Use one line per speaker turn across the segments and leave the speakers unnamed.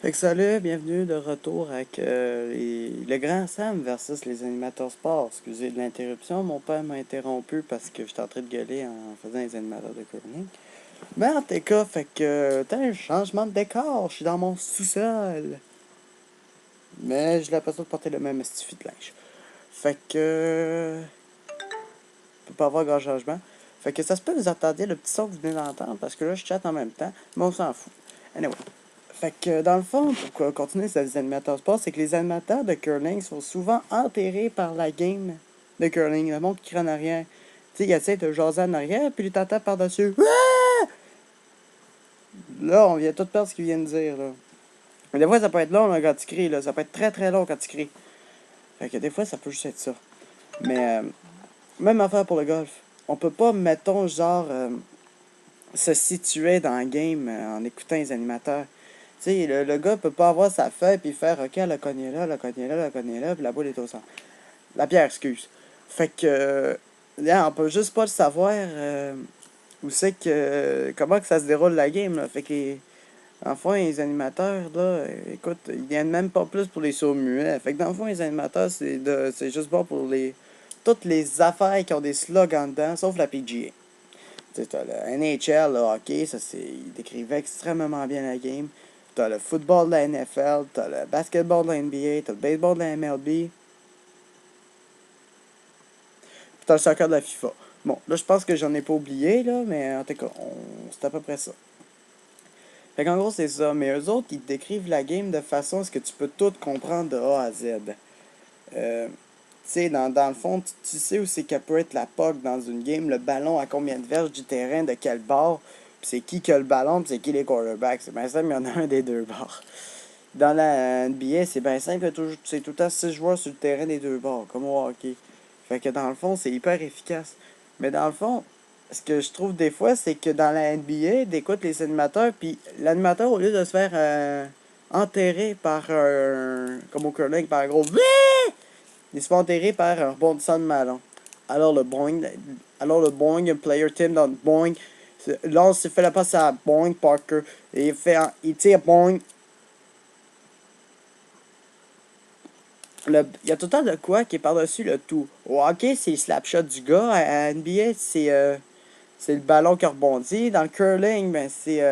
Fait que salut, bienvenue de retour avec le grand Sam versus les animateurs sport. Excusez de l'interruption, mon père m'a interrompu parce que j'étais en train de gueuler en faisant les animateurs de curling. Mais en tout cas, fait que t'as un changement de décor, je suis dans mon sous-sol. Mais j'ai l'impression de porter le même stifi de linge. Fait que peut pas avoir grand changement. Fait que ça se peut vous entendiez le petit son que vous venez d'entendre parce que là je chatte en même temps, mais on s'en fout. Anyway. Fait que dans le fond, pour continuer sur les animateurs sport, c'est que les animateurs de curling sont souvent enterrés par la game de curling. Le monde qui crie en arrière. Tu sais, il essaie de jaser en arrière, puis il t'entend par-dessus. Là, on vient tout perdre ce qu'il vient de dire, là. Mais des fois, ça peut être long là, quand tu cries, là. Ça peut être très très long quand tu cries. Fait que des fois, ça peut juste être ça. Mais même affaire pour le golf. On peut pas, mettons, genre, se situer dans le game en écoutant les animateurs. Tu sais, le gars peut pas avoir sa feuille puis faire OK, elle a cogné là, elle a cogné là, elle a cogné là, puis la boule est au centre. La pierre, excuse. Fait que là, on peut juste pas le savoir où c'est que comment que ça se déroule la game là. Fait que en fond, les animateurs là, écoute, ils viennent même pas plus pour les sourds muets. Fait que dans le fond, les animateurs, c'est juste bon pour les toutes les affaires qui ont des slogans dedans, sauf la PGA. Tu sais, t'as le NHL, le hockey, ça c'est. Il décrivait extrêmement bien la game. T'as le football de la NFL, t'as le basketball de la NBA, t'as le baseball de la MLB, puis t'as le soccer de la FIFA. Bon, là je pense que j'en ai pas oublié, là, mais en tout cas, c'est à peu près ça. Fait qu'en gros, c'est ça. Mais eux autres, ils décrivent la game de façon à ce que tu peux tout comprendre de A à Z. Tu sais, dans le fond, tu sais où c'est qu'elle peut être la POC dans une game, le ballon à combien de verges du terrain, de quel bord, puis c'est qui a le ballon, puis c'est qui les quarterbacks. C'est bien simple, il y en a un des deux bords. Dans la NBA, c'est bien simple, c'est tout le temps 6 joueurs sur le terrain des deux bords, comme au hockey. Fait que dans le fond, c'est hyper efficace. Mais dans le fond, ce que je trouve des fois, c'est que dans la NBA, d'écoute les animateurs, puis l'animateur, au lieu de se faire enterrer par un. Comme au curling, par un gros. Il se fait enterrer par un rebondissant de ballon. Alors le boing, un player team dans le boing. Là, on s'est fait la passe à boing Parker. Et il tire boing. Il y a tout le temps de quoi qui est par-dessus le tout. Au hockey, c'est le slapshot du gars. À NBA, c'est le ballon qui rebondit. Dans le curling, c'est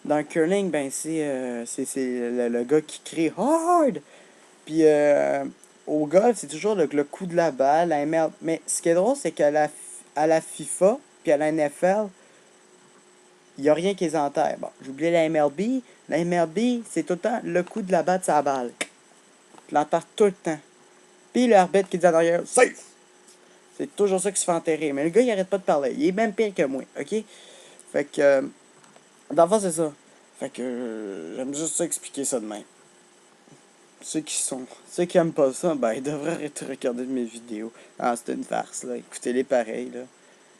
le gars qui crie hard. Puis au golf, c'est toujours le coup de la balle, la ML. Mais ce qui est drôle, c'est à la FIFA puis à la NFL, il n'y a rien qui les enterre. Bon, j'ai oublié la MLB. La MLB, c'est tout le temps le coup de la balle de sa balle. Tu l'entends tout le temps. Puis l'arbitre qui dit en arrière, safe! C'est toujours ça qui se fait enterrer. Mais le gars, il arrête pas de parler. Il est même pire que moi, ok? Fait que, dans le fond, c'est ça. Fait que, j'aime juste ça expliquer ça de même. Ceux qui aiment pas ça, ben, ils devraient arrêter de regarder mes vidéos. Ah, c'est une farce, là. Écoutez-les pareil, là.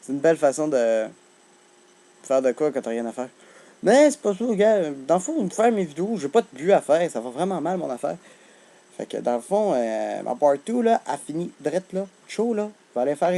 C'est une belle façon de faire de quoi quand t'as rien à faire. Mais c'est pas ça, gars. Dans le fond, me faire mes vidéos, j'ai pas de but à faire. Ça va vraiment mal, mon affaire. Fait que, dans le fond, ma part 2, là, a fini drette, là. Chaud, là. Je vais aller faire